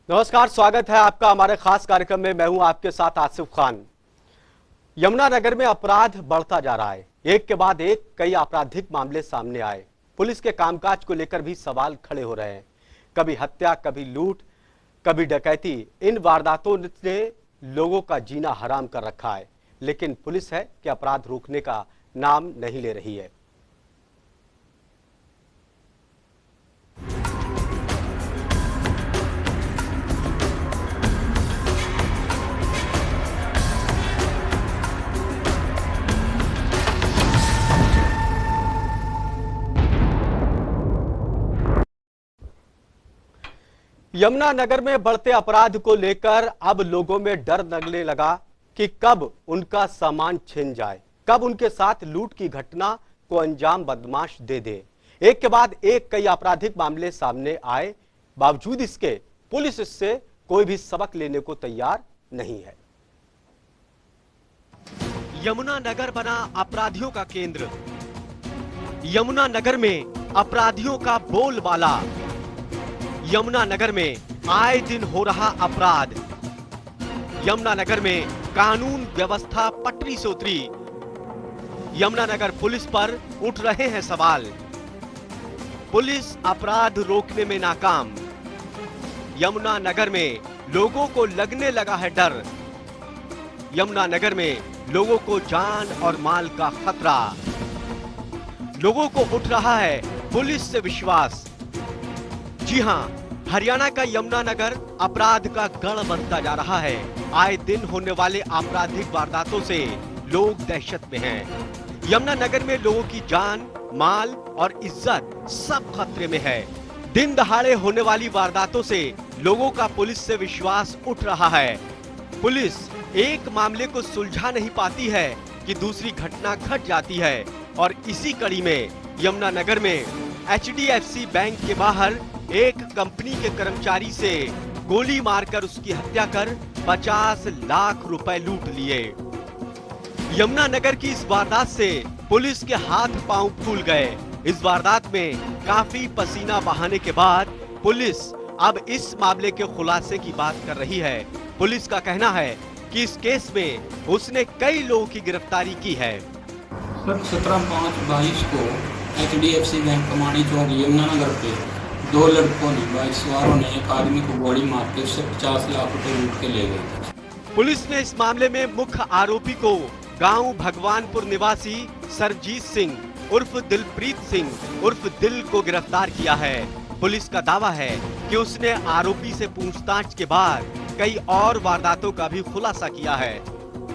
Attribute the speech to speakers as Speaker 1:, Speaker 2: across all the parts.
Speaker 1: नमस्कार, स्वागत है आपका हमारे खास कार्यक्रम में। मैं हूं आपके साथ आसिफ खान। यमुनानगर में अपराध बढ़ता जा रहा है। एक के बाद एक कई आपराधिक मामले सामने आए। पुलिस के कामकाज को लेकर भी सवाल खड़े हो रहे हैं। कभी हत्या, कभी लूट, कभी डकैती। इन वारदातों ने लोगों का जीना हराम कर रखा है, लेकिन पुलिस है कि अपराध रोकने का नाम नहीं ले रही है। यमुनानगर में बढ़ते अपराध को लेकर अब लोगों में डर लगने लगा कि कब उनका सामान छिन जाए, कब उनके साथ लूट की घटना को अंजाम बदमाश दे दे। एक के बाद एक कई आपराधिक मामले सामने आए, बावजूद इसके पुलिस इससे कोई भी सबक लेने को तैयार नहीं है। यमुनानगर बना अपराधियों का केंद्र। यमुनानगर में अपराधियों का बोलबाला। यमुनानगर में आए दिन हो रहा अपराध। यमुनानगर में कानून व्यवस्था पटरी से उतरी। यमुनानगर पुलिस पर उठ रहे हैं सवाल। पुलिस अपराध रोकने में नाकाम। यमुनानगर में लोगों को लगने लगा है डर। यमुनानगर में लोगों को जान और माल का खतरा। लोगों को उठ रहा है पुलिस से विश्वास। जी हां, हरियाणा का यमुनानगर अपराध का गढ़ बनता जा रहा है। आए दिन होने वाले आपराधिक वारदातों से लोग दहशत में हैं। यमुनानगर में लोगों की जान, माल और इज्जत सब खतरे में है। दिन दहाड़े होने वाली वारदातों से लोगों का पुलिस से विश्वास उठ रहा है। पुलिस एक मामले को सुलझा नहीं पाती है कि दूसरी घटना घट जाती है। और इसी कड़ी में यमुनानगर में HDFC बैंक के बाहर एक कंपनी के कर्मचारी से गोली मारकर उसकी हत्या कर 50 लाख रुपए लूट लिए। यमुनानगर की इस वारदात से पुलिस के हाथ पांव फूल गए। इस वारदात में काफी पसीना बहाने के बाद पुलिस अब इस मामले के खुलासे की बात कर रही है। पुलिस का कहना है कि इस केस में उसने कई लोगों की गिरफ्तारी की है।
Speaker 2: सर 17/5/22 को HDFC बैंक कमानी चौक यमुनानगर पे 2 लड़कों ने, बाइक सवारों ने एक आदमी को गोली मार के उससे 50 लाख रुपए लूट के ले गए।
Speaker 1: पुलिस ने इस मामले में मुख्य आरोपी को गांव भगवानपुर निवासी सरजीत सिंह उर्फ दिलप्रीत सिंह उर्फ दिल को गिरफ्तार किया है। पुलिस का दावा है कि उसने आरोपी से पूछताछ के बाद कई और वारदातों का भी खुलासा किया है।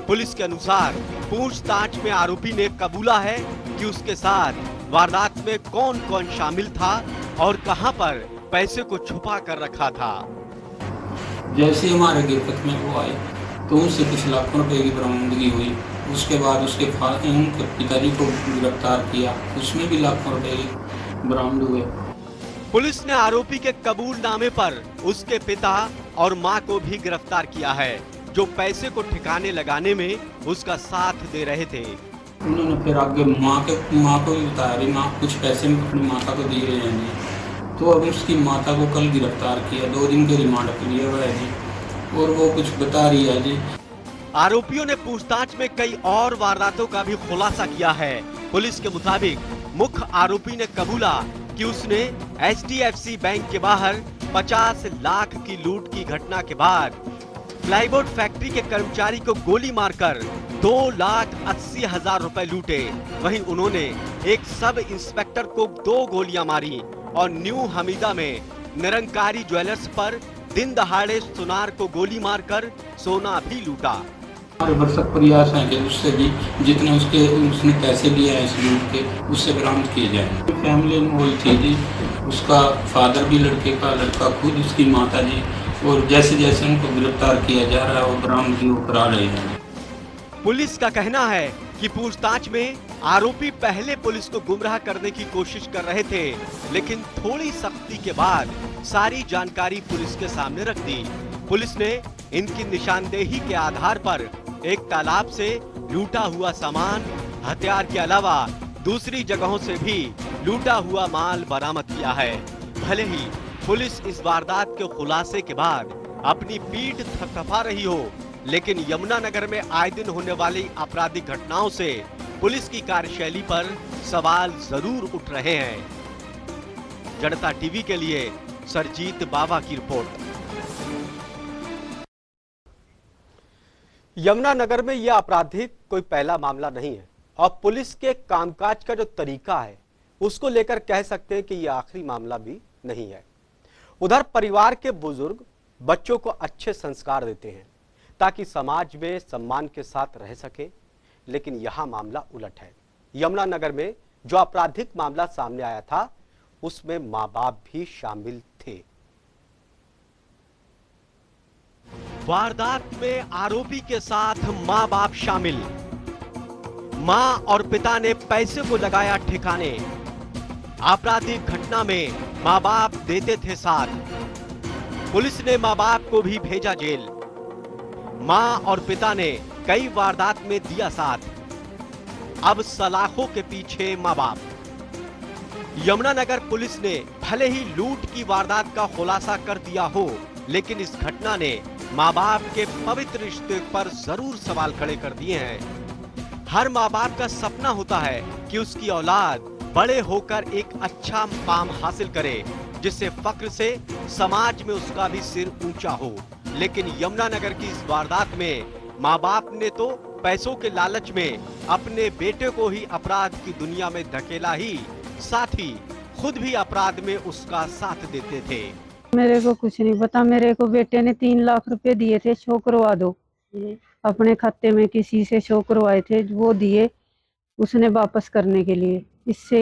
Speaker 1: पुलिस के अनुसार पूछताछ में आरोपी ने कबूला है कि उसके साथ वारदात में कौन कौन शामिल था और कहां पर पैसे को छुपा कर रखा था।
Speaker 2: जैसे हमारे गिरफ्त में वो आए तो उनसे कुछ लाखों रुपए की बरामदगी हुई। उसके बाद उसके पिताजी को गिरफ्तार किया, उसमें भी लाखों रुपए बरामद हुए।
Speaker 1: पुलिस ने आरोपी के कबूलनामे पर उसके पिता और मां को भी गिरफ्तार किया है, जो पैसे को ठिकाने लगाने में उसका साथ दे रहे थे।
Speaker 2: उन्होंने फिर आगे माँ को भी बताया, माँ कुछ पैसे अपनी माता को दिए हैं। तो अब उसकी माता को कल गिरफ्तार किया, 2 दिन के रिमांड पे लिया हुआ है जी, और वो कुछ बता रही है जी।
Speaker 1: आरोपियों ने पूछताछ में कई और वारदातों का भी खुलासा किया है। पुलिस के मुताबिक मुख्य आरोपी ने कबूला कि उसने HDFC बैंक के बाहर 50 लाख की लूट की घटना के बाद प्लाईवुड फैक्ट्री के कर्मचारी को गोली मारकर 2,80,000 रुपए लूटे। वहीं उन्होंने एक सब इंस्पेक्टर को 2 गोलियां मारी और न्यू हमीदा में निरंकारी ज्वेलर्स पर दिन दहाड़े सुनार को गोली मारकर सोना भी लूटा।
Speaker 2: हमारे भरसक प्रयास है कि उससे भी जितने उसने पैसे लिए हैं इस लूट के, उससे बरामद किए जाए। फैमिली में वही थी जी, उसका फादर भी लड़के का, लड़का खुद, उसकी माता जी, और जैसे जैसे उनको गिरफ्तार किया जा रहा है वो बरामदगी करा रहे हैं।
Speaker 1: पुलिस का कहना है कि पूछताछ में आरोपी पहले पुलिस को गुमराह करने की कोशिश कर रहे थे, लेकिन थोड़ी सख्ती के बाद सारी जानकारी पुलिस के सामने रख दी। पुलिस ने इनकी निशानदेही के आधार पर एक तालाब से लूटा हुआ सामान, हथियार के अलावा दूसरी जगहों से भी लूटा हुआ माल बरामद किया है। भले ही पुलिस इस वारदात के खुलासे के बाद अपनी पीठ थपथपा रही हो, लेकिन यमुनानगर में आए दिन होने वाली आपराधिक घटनाओं से पुलिस की कार्यशैली पर सवाल जरूर उठ रहे हैं। जनता टीवी के लिए सरजीत बावा की रिपोर्ट। यमुनानगर में यह आपराधिक कोई पहला मामला नहीं है और पुलिस के कामकाज का जो तरीका है उसको लेकर कह सकते हैं कि यह आखिरी मामला भी नहीं है। उधर परिवार के बुजुर्ग बच्चों को अच्छे संस्कार देते हैं ताकि समाज में सम्मान के साथ रह सके, लेकिन यहां मामला उलट है। यमुनानगर में जो आपराधिक मामला सामने आया था उसमें मां बाप भी शामिल थे। वारदात में आरोपी के साथ मां बाप शामिल। मां और पिता ने पैसे को लगाया ठिकाने। आपराधिक घटना में मां बाप देते थे साथ। पुलिस ने मां बाप को भी भेजा जेल। मां और पिता ने कई वारदात में दिया साथ। अब सलाखों के पीछे मां बाप। यमुनानगर पुलिस ने भले ही लूट की वारदात का खुलासा कर दिया हो, लेकिन इस घटना ने मां बाप के पवित्र रिश्ते पर जरूर सवाल खड़े कर दिए हैं। हर मां बाप का सपना होता है कि उसकी औलाद बड़े होकर एक अच्छा मुकाम हासिल करे, जिससे फक्र से समाज में उसका भी सिर ऊंचा हो। लेकिन यमुनानगर की इस वारदात में मां बाप ने तो पैसों के लालच में अपने बेटे को ही अपराध की दुनिया में धकेला ही, साथ ही खुद भी अपराध में उसका साथ देते थे।
Speaker 3: मेरे को कुछ नहीं पता। मेरे को बेटे ने 3 लाख रुपए दिए थे, शो करवा दो। अपने खाते में किसी से शो करवाए थे, वो दिए उसने वापस करने के लिए। इसके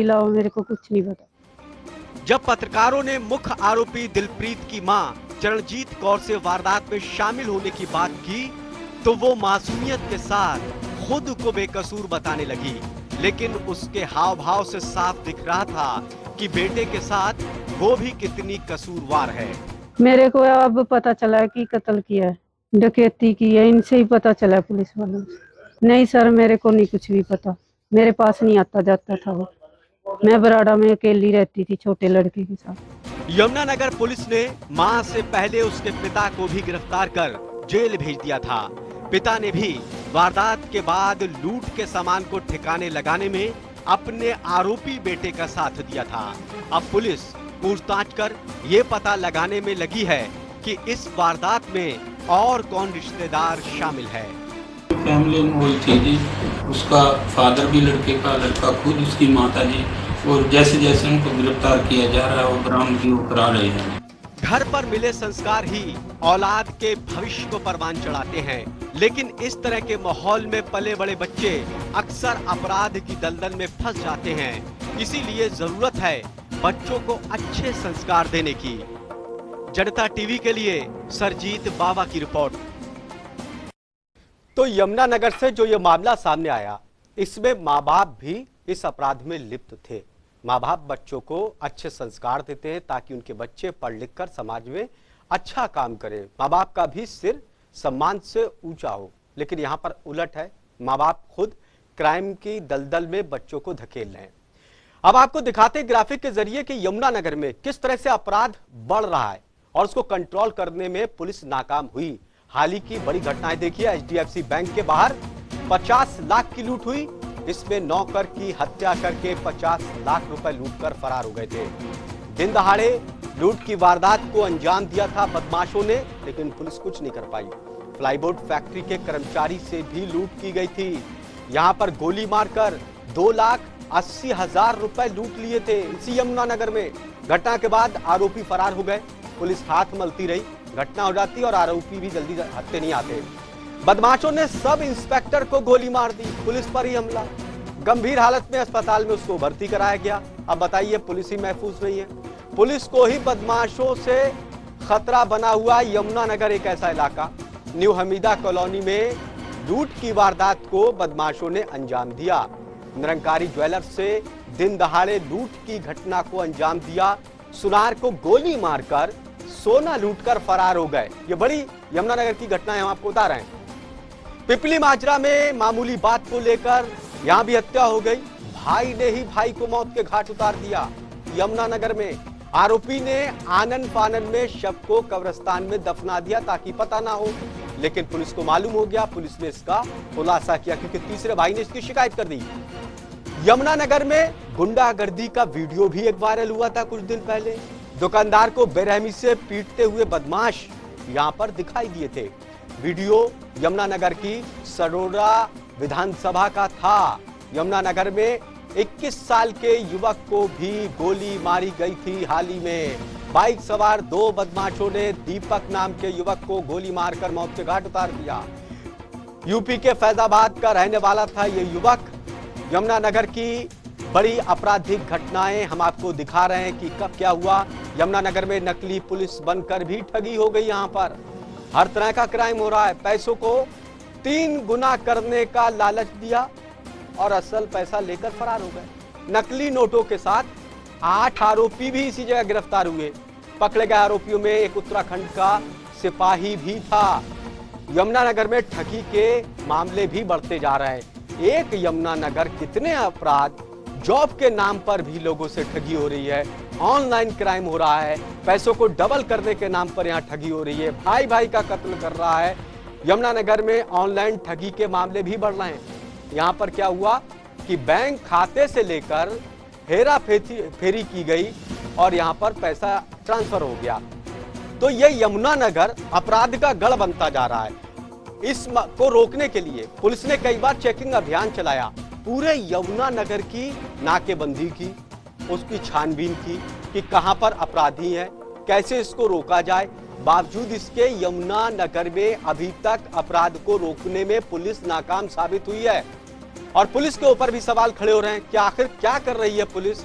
Speaker 3: अलावा मेरे को कुछ नहीं पता।
Speaker 1: जब पत्रकारों ने मुख्य आरोपी दिलप्रीत की मां चरणजीत कौर से वारदात में शामिल होने की बात की, तो वो मासूमियत के साथ खुद को बेकसूर बताने लगी, लेकिन उसके हाव भाव से साफ दिख रहा था कि बेटे के साथ वो भी कितनी कसूरवार है।
Speaker 3: मेरे को अब पता चला कि कत्ल किया है, डकैती की है, इनसे ही पता चला पुलिस वालों से। नहीं सर, मेरे को नहीं कुछ भी पता। मेरे पास नहीं आता जाता था वो। मैं बराड़ा में अकेली रहती थी छोटे लड़के के साथ।
Speaker 1: यमुनानगर पुलिस ने मां से पहले उसके पिता को भी गिरफ्तार कर जेल भेज दिया था। पिता ने भी वारदात के बाद लूट के सामान को ठिकाने लगाने में अपने आरोपी बेटे का साथ दिया था। अब पुलिस पूछताछ कर ये पता लगाने में लगी है कि इस वारदात में और कौन रिश्तेदार शामिल है।
Speaker 2: फैमिली में वही थी जी, उसका फादर भी लड़के का, लड़का खुद, उसकी माता जी, और जैसे जैसे उनको गिरफ्तार किया जा रहा है वो बरामदगी वो करा रहे हैं।
Speaker 1: घर पर मिले संस्कार ही औलाद के भविष्य को परवान चढ़ाते हैं, लेकिन इस तरह के माहौल में पले बड़े बच्चे अक्सर अपराध की दलदल में फंस जाते हैं। इसीलिए जरूरत है बच्चों को अच्छे संस्कार देने की। जनता टीवी के लिए सरजीत बावा की रिपोर्ट। तो यमुनानगर से जो ये मामला सामने आया, इसमें माँ बाप भी इस अपराध में लिप्त थे। माँ बाप बच्चों को अच्छे संस्कार देते हैं ताकि उनके बच्चे पढ़ लिख कर समाज में अच्छा काम करें, माँ बाप का भी सिर सम्मान से ऊंचा हो। लेकिन यहाँ पर उलट है, माँ बाप खुद क्राइम की दलदल में बच्चों को धकेल रहे हैं। अब आपको दिखाते ग्राफिक के जरिए कि यमुनानगर में किस तरह से अपराध बढ़ रहा है और उसको कंट्रोल करने में पुलिस नाकाम हुई। हाल ही की बड़ी घटनाएं देखिए, HDFC बैंक के बाहर 50 लाख की लूट हुई। इसमें नौकर की हत्या करके 50 लाख रुपए लूट कर फरार हो गए थे। दिन दहाड़े लूट की वारदात को अंजाम दिया था बदमाशों ने, लेकिन पुलिस कुछ नहीं कर पाई। प्लाईबोर्ड फैक्ट्री के कर्मचारी से भी लूट की गई थी। यहां पर गोली मारकर 2,80,000 रुपए लूट लिए थे इसी यमुनानगर में। घटना के बाद आरोपी फरार हो गए। पुलिस हाथ मलती रही, घटना हो जाती और आरोपी भी जल्दी हत्थे नहीं आते। बदमाशों ने सब इंस्पेक्टर को गोली मार दी, पुलिस पर ही हमला। गंभीर हालत में अस्पताल में उसको भर्ती कराया गया। अब बताइए, पुलिस ही महफूज नहीं है। पुलिस को ही बदमाशों से खतरा बना हुआ यमुनानगर एक ऐसा इलाका। न्यू हमीदा कॉलोनी में लूट की वारदात को बदमाशों ने अंजाम दिया। निरंकारी ज्वेलर्स से दिन दहाड़े लूट की घटना को अंजाम दिया। सुनार को गोली मारकर सोना लूटकर फरार हो गए। ये बड़ी यमुनानगर की घटना हम आपको बता रहे हैं। पिपली माजरा में मामूली बात को लेकर यहां भी हत्या हो गई। भाई ने ही भाई को मौत के घाट उतार दिया। यमुनानगर में आरोपी ने आनन फानन में शव को कब्रिस्तान में दफना दिया ताकि पता ना हो, लेकिन पुलिस को मालूम हो गया। पुलिस ने इसका खुलासा किया क्योंकि तीसरे भाई ने इसकी शिकायत कर दी। यमुनानगर में गुंडागर्दी का वीडियो भी एक वायरल हुआ था कुछ दिन पहले। दुकानदार को बेरहमी से पीटते हुए बदमाश यहां पर दिखाई दिए थे। वीडियो यमुनानगर की सरोरा विधानसभा का था। यमुनानगर में 21 साल के युवक को भी गोली मारी गई थी हाल ही में। बाइक सवार 2 बदमाशों ने दीपक नाम के युवक को गोली मारकर मौत के घाट उतार दिया। यूपी के फैजाबाद का रहने वाला था ये युवक। यमुनानगर की बड़ी आपराधिक घटनाएं हम आपको दिखा रहे हैं कि कब क्या हुआ। यमुनानगर में नकली पुलिस बनकर भी ठगी हो गई। यहां पर हर तरह का क्राइम हो रहा है। पैसों को 3 गुना करने का लालच दिया और असल पैसा लेकर फरार हो गए। नकली नोटों के साथ 8 आरोपी भी इसी जगह गिरफ्तार हुए। पकड़े गए आरोपियों में एक उत्तराखंड का सिपाही भी था। यमुनानगर में ठगी के मामले भी बढ़ते जा रहे हैं। एक यमुनानगर कितने अपराध, जॉब के नाम पर भी लोगों से ठगी हो रही है। ऑनलाइन क्राइम हो रहा है। पैसों को डबल करने के नाम पर यहाँ ठगी हो रही है। भाई भाई का कत्ल कर रहा है। यमुनानगर में ऑनलाइन ठगी के मामले भी बढ़ रहे हैं। यहाँ पर क्या हुआ कि बैंक खाते से लेकर हेरा फेरी की गई और यहाँ पर पैसा ट्रांसफर हो गया। तो ये यमुनानगर अपराध का गढ़ बनता जा रहा है। इस को रोकने के लिए पुलिस ने कई बार चेकिंग अभियान चलाया। पूरे यमुनानगर की नाकेबंदी की, उसकी छानबीन की कि कहां पर अपराधी हैं, कैसे इसको रोका जाए। बावजूद इसके यमुनानगर में अभी तक अपराध को रोकने में पुलिस नाकाम साबित हुई है। और पुलिस के ऊपर भी सवाल खड़े हो रहे हैं कि आखिर क्या कर रही है पुलिस,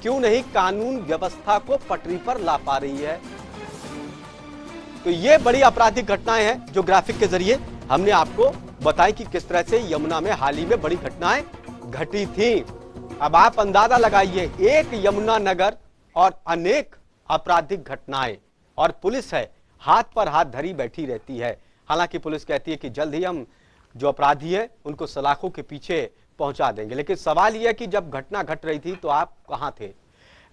Speaker 1: क्यों नहीं कानून व्यवस्था को पटरी पर ला पा रही है। तो ये बड़ी आपराधिक घटनाएं हैं जो ग्राफिक के जरिए हमने आपको बताई कि किस तरह से यमुना में हाल ही में बड़ी घटनाएं घटी थी। अब आप अंदाजा लगाइए, एक यमुनानगर और अनेक आपराधिक घटनाएं, और पुलिस है हाथ पर हाथ धरी बैठी रहती है। हालांकि पुलिस कहती है कि जल्द ही हम जो अपराधी है उनको सलाखों के पीछे पहुंचा देंगे, लेकिन सवाल यह है कि जब घटना घट रही थी तो आप कहां थे।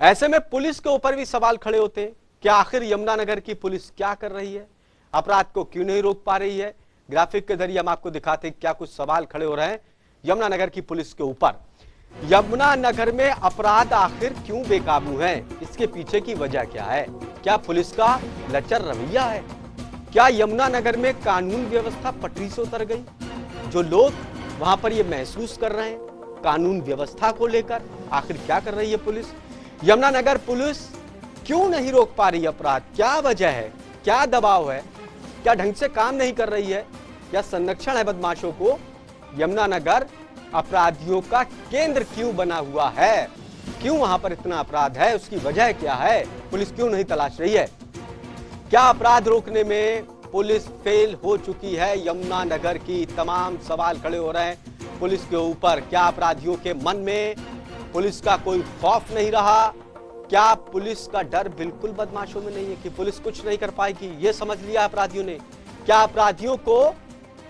Speaker 1: ऐसे में पुलिस के ऊपर भी सवाल खड़े होते हैं कि आखिर यमुनानगर की पुलिस क्या कर रही है, अपराध को क्यों नहीं रोक पा रही है। ग्राफिक के जरिए हम आपको दिखाते हैं क्या कुछ सवाल खड़े हो रहे हैं यमुनानगर की पुलिस के ऊपर। यमुनानगर में अपराध आखिर क्यों बेकाबू है, इसके पीछे की वजह क्या है। क्या पुलिस का लचर रवैया है? क्या यमुनानगर में कानून व्यवस्था पटरी से उतर गई? जो लोग वहां पर ये महसूस कर रहे हैं कानून व्यवस्था को लेकर, आखिर क्या कर रही है पुलिस। यमुनानगर पुलिस क्यों नहीं रोक पा रही अपराध, क्या वजह है, क्या दबाव है, क्या ढंग से काम नहीं कर रही है, या संरक्षण है बदमाशों को। यमुनानगर अपराधियों का केंद्र क्यों बना हुआ है, क्यों वहां पर इतना अपराध है, उसकी वजह क्या है, पुलिस क्यों नहीं तलाश रही है। क्या अपराध रोकने में पुलिस फेल हो चुकी है। यमुनानगर की तमाम सवाल खड़े हो रहे हैं पुलिस के ऊपर। क्या अपराधियों के मन में पुलिस का कोई खौफ नहीं रहा? क्या पुलिस का डर बिल्कुल बदमाशों में नहीं है कि पुलिस कुछ नहीं कर पाएगी, ये समझ लिया अपराधियों ने। क्या अपराधियों को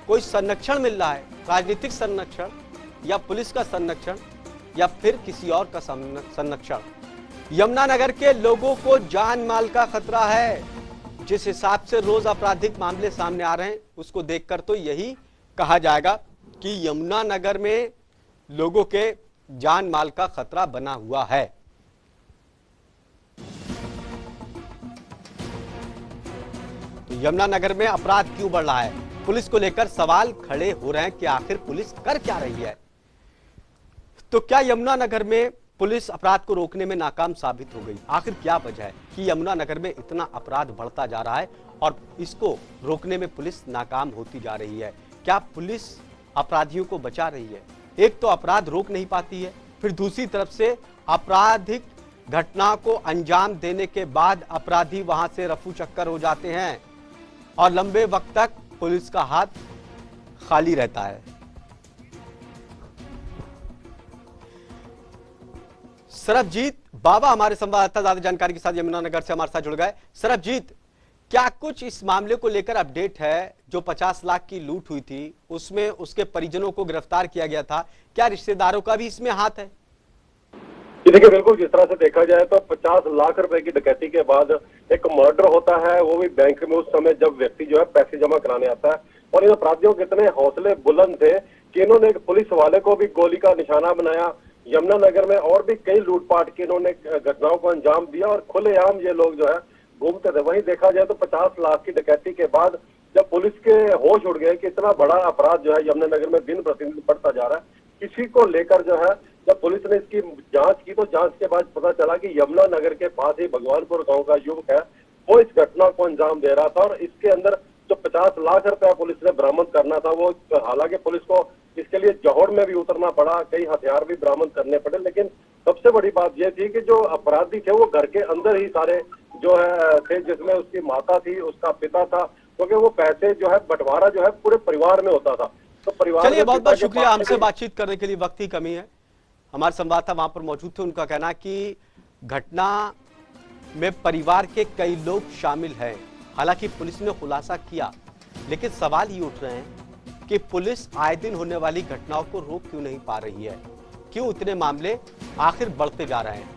Speaker 1: कोई संरक्षण मिल रहा है, राजनीतिक संरक्षण या पुलिस का संरक्षण या फिर किसी और का संरक्षण। यमुनानगर के लोगों को जान माल का खतरा है। जिस हिसाब से रोज आपराधिक मामले सामने आ रहे हैं उसको देखकर तो यही कहा जाएगा कि यमुनानगर में लोगों के जान माल का खतरा बना हुआ है। तो यमुनानगर में अपराध क्यों बढ़ रहा है, पुलिस को लेकर सवाल खड़े हो रहे हैं कि आखिर पुलिस कर क्या रही है। तो क्या यमुनानगर में पुलिस अपराध को रोकने में नाकाम साबित हो गई? आखिर क्या वजह है कि यमुनानगर में इतना अपराध बढ़ता जा रहा है और इसको रोकने में पुलिस नाकाम होती जा रही है? क्या पुलिस अपराधियों को बचा रही है? एक तो अपराध रोक नहीं पाती है, फिर दूसरी तरफ से आपराधिक घटना को अंजाम देने के बाद अपराधी वहां से रफू चक्कर हो जाते हैं और लंबे वक्त तक पुलिस का हाथ खाली रहता है। सरबजीत बाबा हमारे संवाददाता ज्यादा जानकारी के साथ यमुनानगर से हमारे साथ जुड़ गए। सरबजीत, क्या कुछ इस मामले को लेकर अपडेट है? जो 50 लाख की लूट हुई थी उसमें उसके परिजनों को गिरफ्तार किया गया था, क्या रिश्तेदारों का भी इसमें हाथ है?
Speaker 4: देखिए बिल्कुल, जिस तरह से देखा जाए तो 50 लाख रुपए की डकैती के बाद एक मर्डर होता है, वो भी बैंक में उस समय जब व्यक्ति जो है पैसे जमा कराने आता है। और इन अपराधियों के इतने हौसले बुलंद थे कि इन्होंने एक पुलिस वाले को भी गोली का निशाना बनाया। यमुनानगर में और भी कई लूटपाट की इन्होंने घटनाओं को अंजाम दिया और खुलेआम ये लोग जो है घूमते थे। वहीं देखा जाए तो 50 लाख की डकैती के बाद जब पुलिस के होश उड़ गए कि इतना बड़ा अपराध जो है यमुनानगर में दिन प्रतिदिन बढ़ता जा रहा है, किसी को लेकर जो है जब पुलिस ने इसकी जांच की तो जांच के बाद पता चला कि यमुनानगर के पास ही भगवानपुर गांव का युवक है, वो इस घटना को अंजाम दे रहा था। और इसके अंदर जो 50 लाख रुपया पुलिस ने बरामद करना था, वो हालांकि पुलिस को इसके लिए जौहर में भी उतरना पड़ा, कई हथियार भी बरामद करने पड़े, लेकिन सबसे बड़ी बात यह थी कि जो अपराधी थे वो घर के अंदर ही सारे जो है थे, जिसमें उसकी माता थी, उसका पिता था, क्योंकि वो पैसे जो है बंटवारा जो है पूरे परिवार में होता था। तो परिवार
Speaker 1: चलिए,
Speaker 4: में
Speaker 1: बहुत बहुत
Speaker 4: पिता के
Speaker 1: शुक्रिया।
Speaker 4: पास
Speaker 1: हमसे
Speaker 4: भी-
Speaker 1: बातचीत करने के लिए वक्त की कमी है। हमारे संवाददाता वहां पर मौजूद थे, उनका कहना है कि घटना में परिवार के कई लोग शामिल हैं। हालांकि पुलिस ने खुलासा किया, लेकिन सवाल ये उठ रहे हैं कि पुलिस आए दिन होने वाली घटनाओं को रोक क्यों नहीं पा रही है, क्यों इतने मामले आखिर बढ़ते जा रहे हैं।